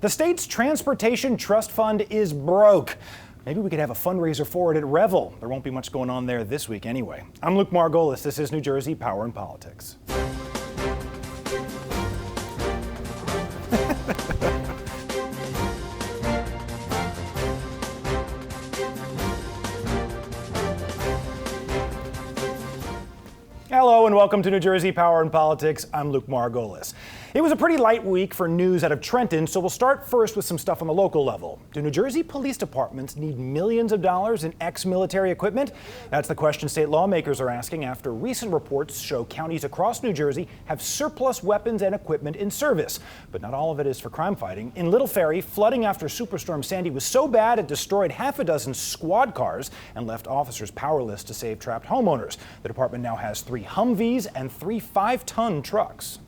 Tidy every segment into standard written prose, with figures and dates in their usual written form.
The state's transportation trust fund is broke. Maybe we could have a fundraiser for it at Revel. There won't be much going on there this week anyway. I'm Luke Margolis. This is New Jersey Power and Politics. Hello and welcome to New Jersey Power and Politics. I'm Luke Margolis. It was a pretty light week for news out of Trenton, so we'll start first with some stuff on the local level. Do New Jersey police departments need millions of dollars in ex-military equipment? That's the question state lawmakers are asking after recent reports show counties across New Jersey have surplus weapons and equipment in service. But not all of it is for crime fighting. In Little Ferry, flooding after Superstorm Sandy was so bad it destroyed half a dozen squad cars and left officers powerless to save trapped homeowners. The department now has 3 Humvees and 3 5-ton trucks.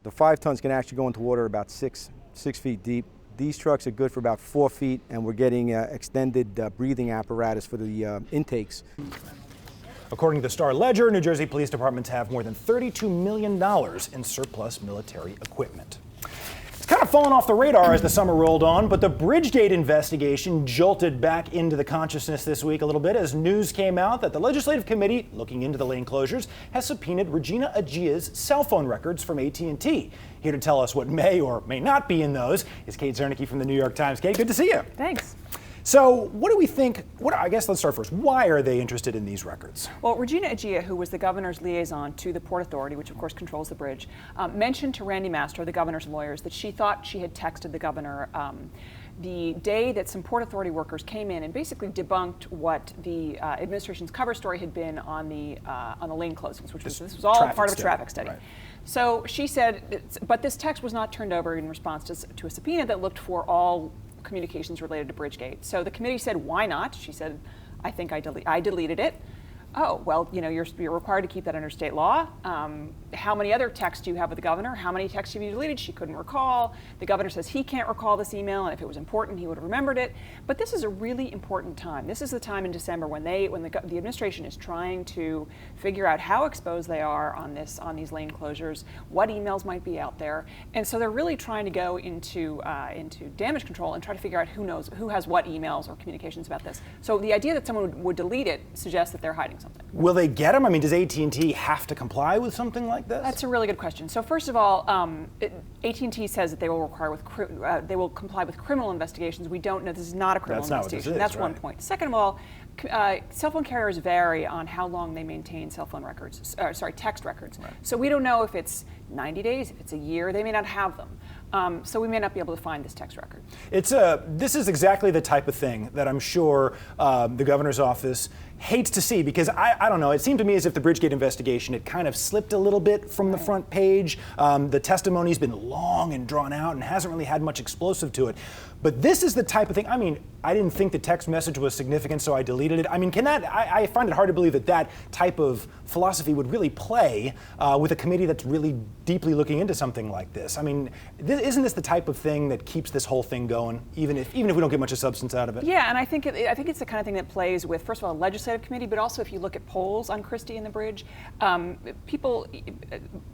The 5 tons can actually go into water about six feet deep. These trucks are good for about 4 feet, and we're getting extended breathing apparatus for the intakes. According to the Star Ledger, New Jersey police departments have more than $32 million in surplus military equipment. Kind of fallen off the radar as the summer rolled on, but the Bridgegate investigation jolted back into the consciousness this week a little bit as news came out that the Legislative Committee, looking into the lane closures, has subpoenaed Regina Agia's cell phone records from AT&T. Here to tell us what may or may not be in those is Kate Zernike from the New York Times. Kate, good to see you. Thanks. So what do we think, I guess let's start first. Why are they interested in these records? Well, Regina Agia, who was the governor's liaison to the Port Authority, which of course controls the bridge, mentioned to Randy Mastro, the governor's lawyers, that she thought she had texted the governor the day that some Port Authority workers came in and basically debunked what the administration's cover story had been on the lane closings, which was, this was all part of a traffic study. Right. So she said, but this text was not turned over in response to a subpoena that looked for all communications related to Bridgegate. So the committee said, why not? She said, I think I deleted it. Oh, well, you know, you're required to keep that under state law. How many other texts do you have with the governor? How many texts have you deleted? She couldn't recall. The governor says he can't recall this email, and if it was important, he would have remembered it. But this is a really important time. This is the time in December when the administration is trying to figure out how exposed they are on these lane closures, what emails might be out there, and so they're really trying to go into damage control and try to figure out who has what emails or communications about this. So the idea that someone would delete it suggests that they're hiding something. Will they get them? I mean, does AT&T have to comply with something like this? That's a really good question. So first of all, AT&T says that they will comply with criminal investigations. We don't know. This is not a criminal investigation. That's right. One point. Second of all, cell phone carriers vary on how long they maintain cell phone records. Text records. Right. So we don't know if it's 90 days, if it's a year. They may not have them. So we may not be able to find this text record. This is exactly the type of thing that I'm sure the governor's office hates to see, because I don't know, it seemed to me as if the Bridgegate investigation had kind of slipped a little bit from the front page. The testimony's been long and drawn out and hasn't really had much explosive to it. But this is the type of thing, I mean, I didn't think the text message was significant, so I deleted it. I mean, I find it hard to believe that type of philosophy would really play with a committee that's really deeply looking into something like this. I mean, isn't this the type of thing that keeps this whole thing going, even if we don't get much of substance out of it? Yeah, and I think it's the kind of thing that plays with, first of all, a legislative committee, but also if you look at polls on Christie and the bridge,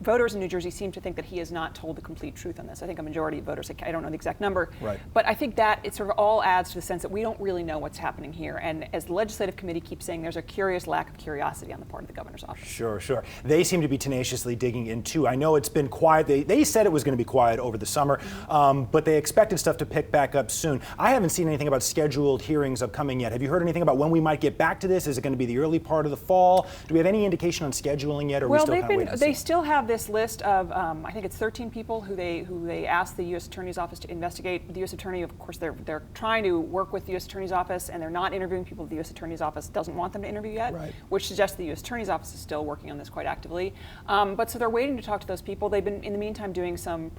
voters in New Jersey seem to think that he has not told the complete truth on this. I think a majority of voters, I don't know the exact number, right. But I think that it sort of all adds to the sense that we don't really know what's happening here. And as the legislative committee keeps saying, there's a curious lack of curiosity on the part of the governor's office. Sure. They seem to be tenaciously digging in too. I know it's been quiet. They said it was going to be quiet over the summer, but they expected stuff to pick back up soon. I haven't seen anything about scheduled hearings upcoming yet. Have you heard anything about when we might get back to this? Is it going to be the early part of the fall? Do we have any indication on scheduling yet? Or well, they still have this list of, I think it's 13 people who they asked the U.S. Attorney's Office to investigate. The U.S. Attorney, of course, they're trying to work with the U.S. Attorney's Office, and they're not interviewing people the U.S. Attorney's Office doesn't want them to interview yet, right. Which suggests the U.S. Attorney's Office is still working on this quite actively. But so they're waiting to talk to those people. They've been, in the meantime, doing some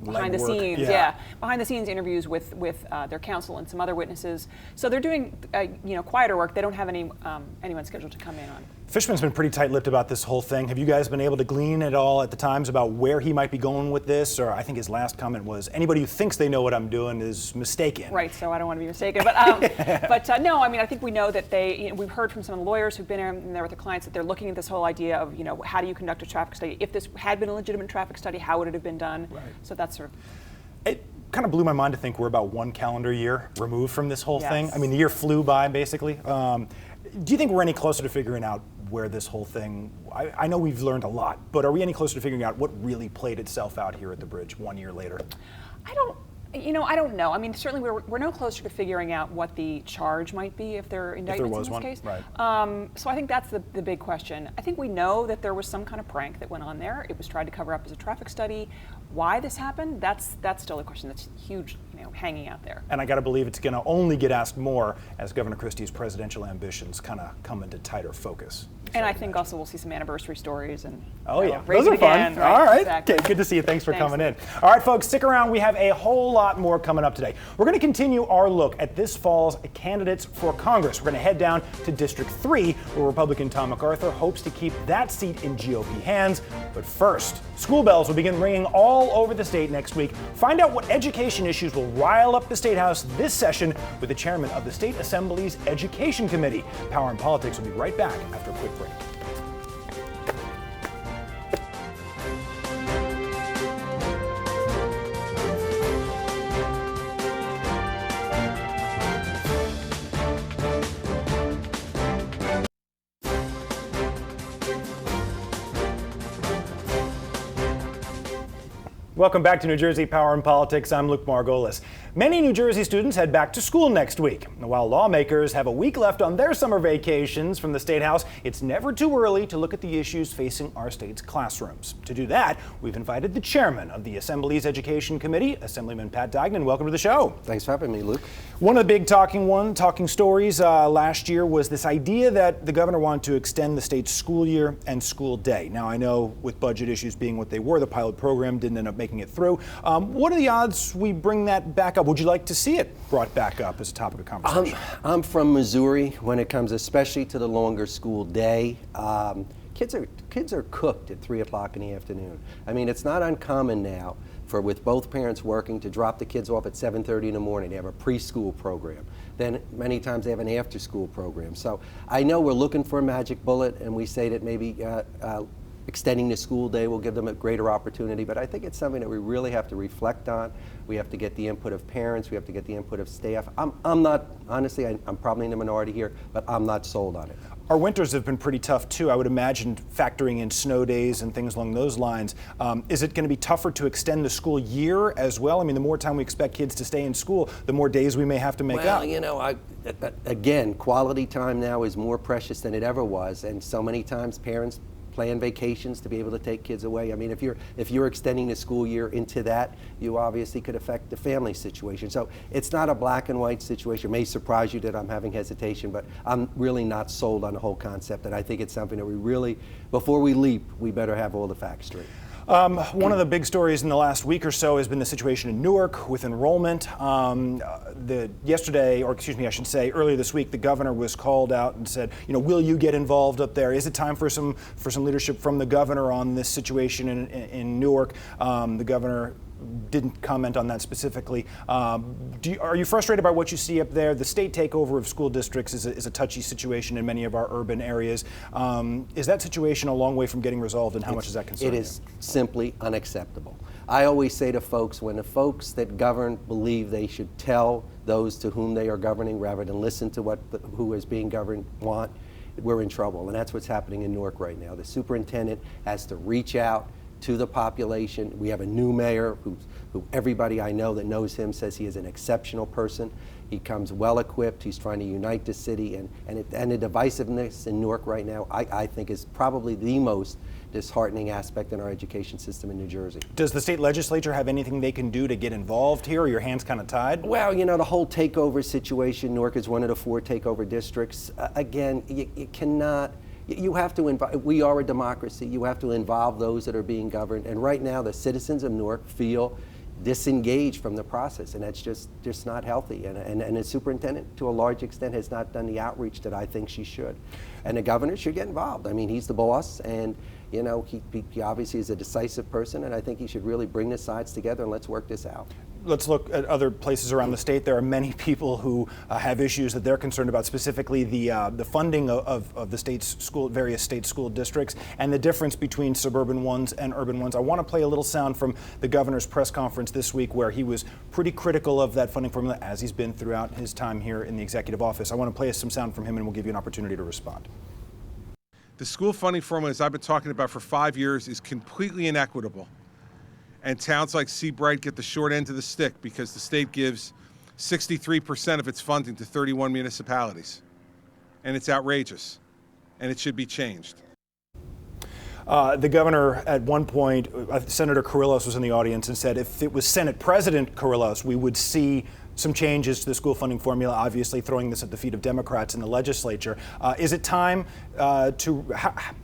behind the scenes, behind the scenes interviews with their counsel and some other witnesses. So they're doing quieter work. They don't have anyone scheduled to come in on. Fishman's been pretty tight-lipped about this whole thing. Have you guys been able to glean at all at the Times about where he might be going with this? Or I think his last comment was, anybody who thinks they know what I'm doing is mistaken. Right, so I don't want to be mistaken. But no, I mean, I think we know that we've heard from some of the lawyers who've been in there with the clients that they're looking at this whole idea of, how do you conduct a traffic study? If this had been a legitimate traffic study, how would it have been done? Right. So that's sort of It kind of blew my mind to think we're about 1 calendar year removed from this whole thing. Yes. I mean, the year flew by, basically. Do you think we're any closer to figuring out where this whole thing, I know we've learned a lot, but are we any closer to figuring out what really played itself out here at the bridge 1 year later? I don't know. I mean, certainly we're no closer to figuring out what the charge might be if there are indictments in this case. Right. So I think that's the big question. I think we know that there was some kind of prank that went on there. It was tried to cover up as a traffic study. Why this happened, that's still a question that's huge, hanging out there. And I got to believe it's going to only get asked more as Governor Christie's presidential ambitions kind of come into tighter focus. And I think also we'll see some anniversary stories and Those raise it are fun. again. Right? All right, Exactly. Okay, good to see you. Thanks for coming in. All right, folks, stick around. We have a whole lot more coming up today. We're going to continue our look at this fall's candidates for Congress. We're going to head down to District 3, where Republican Tom MacArthur hopes to keep that seat in GOP hands. But first, school bells will begin ringing all over the state next week. Find out what education issues will rile up the State House this session with the chairman of the State Assembly's Education Committee. Power and Politics will be right back after a quick break. Welcome back to New Jersey Power and Politics. I'm Luke Margolis. Many New Jersey students head back to school next week. While lawmakers have a week left on their summer vacations from the State House, it's never too early to look at the issues facing our state's classrooms. To do that, we've invited the chairman of the Assembly's Education Committee, Assemblyman Pat Diegnan. Welcome to the show. Thanks for having me, Luke. One of the big talking stories last year was this idea that the governor wanted to extend the state's school year and school day. Now, I know with budget issues being what they were, the pilot program didn't end up making it through. What are the odds we bring that back up? Would you like to see it brought back up as a topic of conversation? I'm from Missouri. When it comes especially to the longer school day, kids are cooked at 3 o'clock in the afternoon. I mean, it's not uncommon now with both parents working to drop the kids off at 7:30 in the morning. They have a preschool program. Then many times they have an after-school program. So I know we're looking for a magic bullet, and we say that maybe extending the school day will give them a greater opportunity, but I think it's something that we really have to reflect on. We have to get the input of parents, we have to get the input of staff. I'm not, honestly, I'm probably in the minority here, but I'm not sold on it. Our winters have been pretty tough too. I would imagine factoring in snow days and things along those lines. Is it going to be tougher to extend the school year as well? I mean, the more time we expect kids to stay in school, the more days we may have to make up. Well, again, quality time now is more precious than it ever was, and so many times parents plan vacations to be able to take kids away. I mean, if you're extending the school year into that, you obviously could affect the family situation. So it's not a black and white situation. It may surprise you that I'm having hesitation, but I'm really not sold on the whole concept. And I think it's something that we really, before we leap, we better have all the facts straight. One of the big stories in the last week or so has been the situation in Newark with enrollment. Earlier this week, the governor was called out and said, will you get involved up there? Is it time for some leadership from the governor on this situation in Newark? The governor didn't comment on that specifically. Are you frustrated by what you see up there? The state takeover of school districts is a touchy situation in many of our urban areas. Is that situation a long way from getting resolved, and how much does that concern you? It is simply unacceptable. I always say to folks, when the folks that govern believe they should tell those to whom they are governing rather than listen to what who is being governed want, we're in trouble. And that's what's happening in Newark right now. The superintendent has to reach out to the population. We have a new mayor who everybody I know that knows him says he is an exceptional person. He comes well equipped. He's trying to unite the city, and the divisiveness in Newark right now, I think, is probably the most disheartening aspect in our education system in New Jersey. Does the state legislature have anything they can do to get involved here, or are your hands kind of tied? Well, the whole takeover situation, Newark is one of the 4 takeover districts. Again, you cannot. You have to involve, we are a democracy, you have to involve those that are being governed, and right now the citizens of Newark feel disengaged from the process, and that's just not healthy, and the superintendent to a large extent has not done the outreach that I think she should. And the governor should get involved. I mean, he's the boss, and he obviously is a decisive person, and I think he should really bring the sides together and let's work this out. let's look at other places around the state. There are many people who have issues that they're concerned about, specifically the funding of the various state school districts and the difference between suburban ones and urban ones. I want to play a little sound from the governor's press conference this week where he was pretty critical of that funding formula, as he's been throughout his time here in the executive office. I want to play some sound from him and we'll give you an opportunity to respond. The school funding formula, as I've been talking about for 5 years, is completely inequitable. And towns like Seabright get the short end of the stick because the state gives 63% of its funding to 31 municipalities. And it's outrageous. And it should be changed. The governor, at one point, Senator Carrillos was in the audience and said if it was Senate President Carrillos, we would see some changes to the school funding formula, obviously throwing this at the feet of Democrats in the legislature. Is it time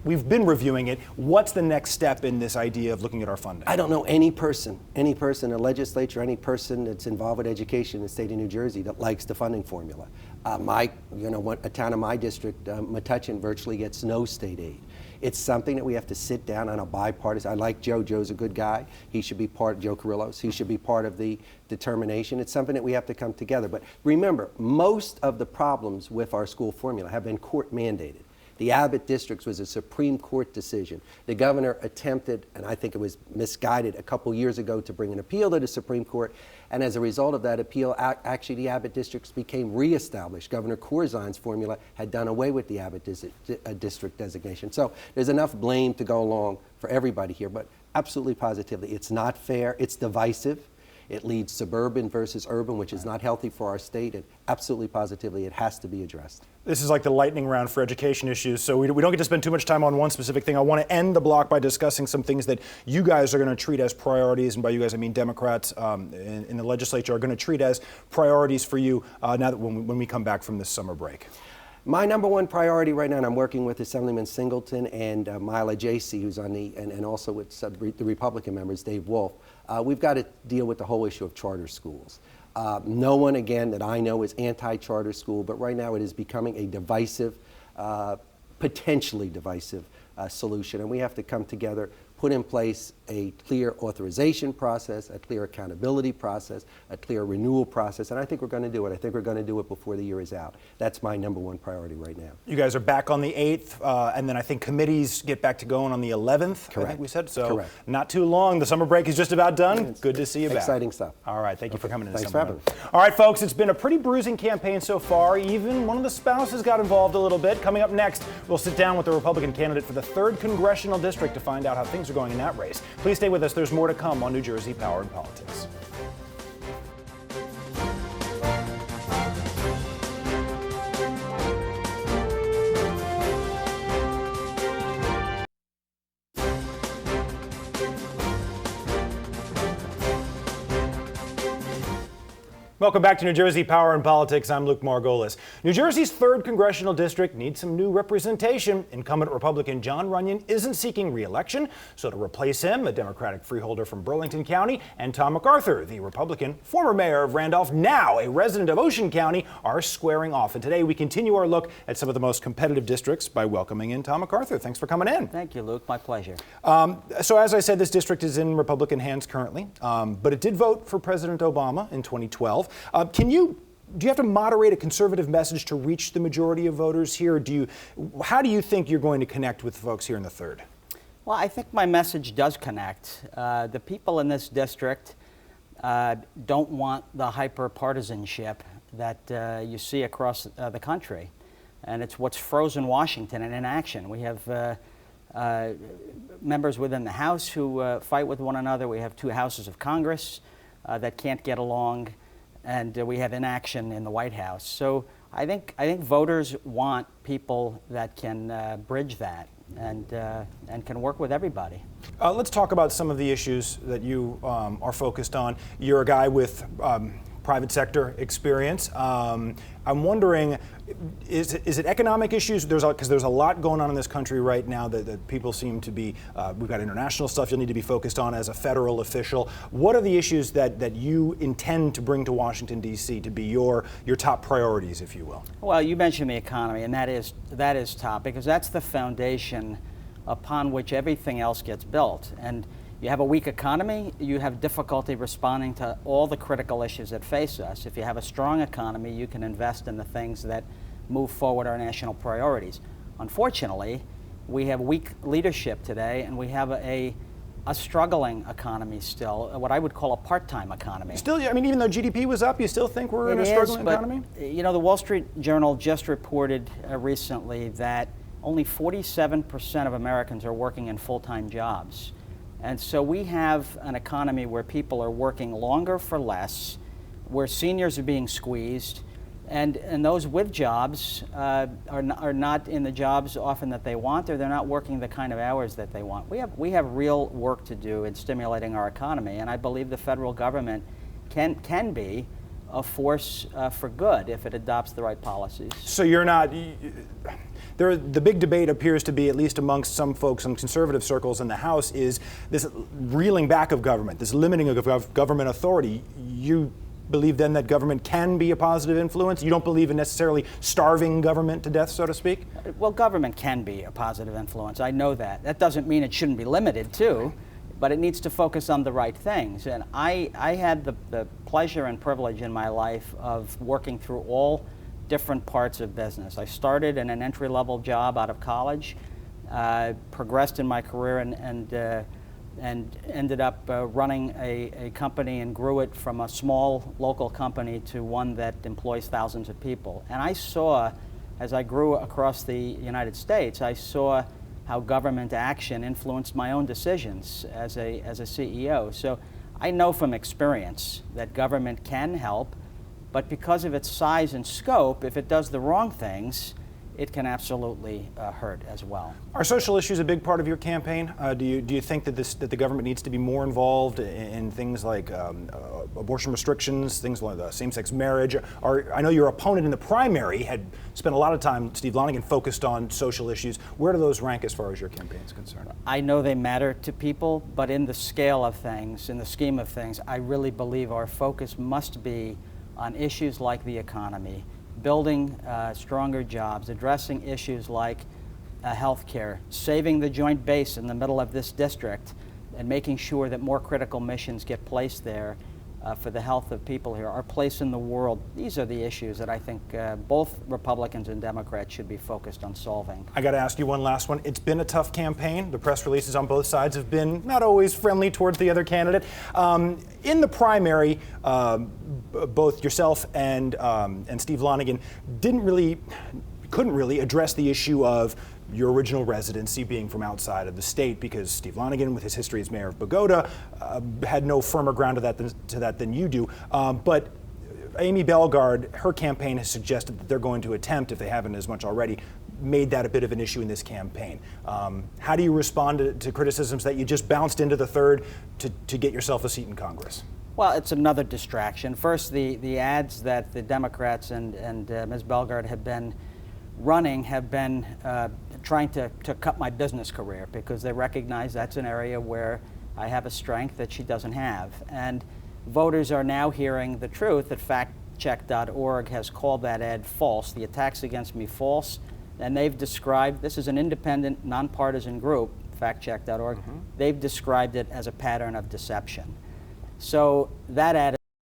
we've been reviewing it. What's the next step in this idea of looking at our funding? I don't know any person, a legislature, any person that's involved with education in the state of New Jersey that likes the funding formula. A town in my district, Metuchen, virtually gets no state aid. It's something that we have to sit down on a bipartisan. I like Joe. Joe's a good guy. He should be Joe Carrillos. He should be part of the determination. It's something that we have to come together. But remember, most of the problems with our school formula have been court mandated. The Abbott districts was a Supreme Court decision. The governor attempted, and I think it was misguided a couple years ago, to bring an appeal to the Supreme Court. And as a result of that appeal, actually the Abbott districts became reestablished. Governor Corzine's formula had done away with the Abbott district designation. So there's enough blame to go along for everybody here, but absolutely positively, it's not fair, it's divisive. It leads suburban versus urban, which is not healthy for our state, and absolutely positively it has to be addressed. This is like the lightning round for education issues, so we don't get to spend too much time on one specific thing. I want to end the block by discussing some things that you guys are going to treat as priorities, and by you guys I mean Democrats in the legislature are going to treat as priorities for you now that when we come back from this summer break. My number one priority right now, and I'm working with Assemblyman Singleton and Mila J.C., who's on and also with the Republican members, Dave Wolf. We've got to deal with the whole issue of charter schools. No one, again, that I know is anti-charter school, but right now it is becoming a divisive, potentially divisive solution, and we have to come together, put in place a clear authorization process, a clear accountability process, a clear renewal process, and I think we're going to do it. I think we're going to do it before the year is out. That's my number one priority right now. You guys are back on the 8th, and then I think committees get back to going on the 11th, Correct. I think we said. So Correct. Not too long. The summer break is just about done. Good to see you back. Exciting stuff. All right, thank you for coming in. Thanks for having me. All right, folks, it's been a pretty bruising campaign so far. Even one of the spouses got involved a little bit. Coming up next, we'll sit down with the Republican candidate for the 3rd Congressional District to find out how things are going in that race. Please stay with us. There's more to come on New Jersey Power and Politics. Welcome back to New Jersey Power and Politics. I'm Luke Margolis. New Jersey's 3rd Congressional District needs some new representation. Incumbent Republican John Runyon isn't seeking re-election, so to replace him, a Democratic freeholder from Burlington County, and Tom MacArthur, the Republican former mayor of Randolph, now a resident of Ocean County, are squaring off. And today we continue our look at some of the most competitive districts by welcoming in Tom MacArthur. Thanks for coming in. Thank you, Luke. My pleasure. So as I said, this district is in Republican hands currently, but it did vote for President Obama in 2012. Do you have to moderate a conservative message to reach the majority of voters here? How do you think you're going to connect with folks here in the 3rd? Well, I think my message does connect. The people in this district don't want the hyper-partisanship that you see across the country. And it's what's frozen Washington in inaction. We have members within the House who fight with one another. We have 2 houses of Congress that can't get along. And we have inaction in the White House. So I think voters want people that can bridge that and can work with everybody. Let's talk about some of the issues that you are focused on. You're a guy with private sector experience. I'm wondering, is it economic issues? Because there's a lot going on in this country right now that people seem to be, we've got international stuff you'll need to be focused on as a federal official. What are the issues that you intend to bring to Washington, D.C. to be your top priorities, if you will? Well, you mentioned the economy, and that is top, because that's the foundation upon which everything else gets built. And You have a weak economy, you have difficulty responding to all the critical issues that face us. If you have a strong economy, you can invest in the things that move forward our national priorities. Unfortunately, we have weak leadership today, and we have a struggling economy still, what I would call a part-time economy. Still, I mean, even though GDP was up, you still think we're in a struggling economy? You know, the Wall Street Journal just reported recently that only 47% of Americans are working in full-time jobs. And so we have an economy where people are working longer for less, where seniors are being squeezed, and those with jobs are not in the jobs often that they want, or they're not working the kind of hours that they want. We have real work to do in stimulating our economy, and I believe the federal government can be a force for good if it adopts the right policies. So you're not... The big debate appears to be, at least amongst some folks in conservative circles in the House, is this reeling back of government, this limiting of government authority. You believe then that government can be a positive influence? You don't believe in necessarily starving government to death, so to speak? Well, government can be a positive influence. I know that. That doesn't mean it shouldn't be limited too, but it needs to focus on the right things. And I had the pleasure and privilege in my life of working through all different parts of business. I started in an entry-level job out of college, progressed in my career, and ended up running a company and grew it from a small local company to one that employs thousands of people. And I saw, as I grew across the United States, I saw how government action influenced my own decisions as a CEO. So I know from experience that government can help, but because of its size and scope, if it does the wrong things, it can absolutely hurt as well. Are social issues a big part of your campaign? Do you think that the government needs to be more involved in things like abortion restrictions, things like same-sex marriage? I know your opponent in the primary had spent a lot of time, Steve Lonegan, focused on social issues. Where do those rank as far as your campaign is concerned? I know they matter to people, but in the scale of things, in the scheme of things, I really believe our focus must be on issues like the economy, building stronger jobs, addressing issues like health care, saving the joint base in the middle of this district, and making sure that more critical missions get placed there for the health of people here, our place in the world. These are the issues that I think both Republicans and Democrats should be focused on solving. I got to ask you one last one. It's been a tough campaign. The press releases on both sides have been not always friendly towards the other candidate. In the primary, both yourself and Steve Lonegan couldn't really address the issue of your original residency being from outside of the state, because Steve Lonegan, with his history as mayor of Bogota, had no firmer ground to that than you do. But Amy Bellegarde, her campaign has suggested that they're going to attempt, if they haven't as much already, made that a bit of an issue in this campaign. How do you respond to criticisms that you just bounced into the third to get yourself a seat in Congress? Well, it's another distraction. First, the ads that the Democrats and Ms. Bellegarde have been running have been trying to cut my business career, because they recognize that's an area where I have a strength that she doesn't have. And voters are now hearing the truth that factcheck.org has called that ad false, the attacks against me false, and they've described, this is an independent, nonpartisan group, factcheck.org, they've described it as a pattern of deception. So that ad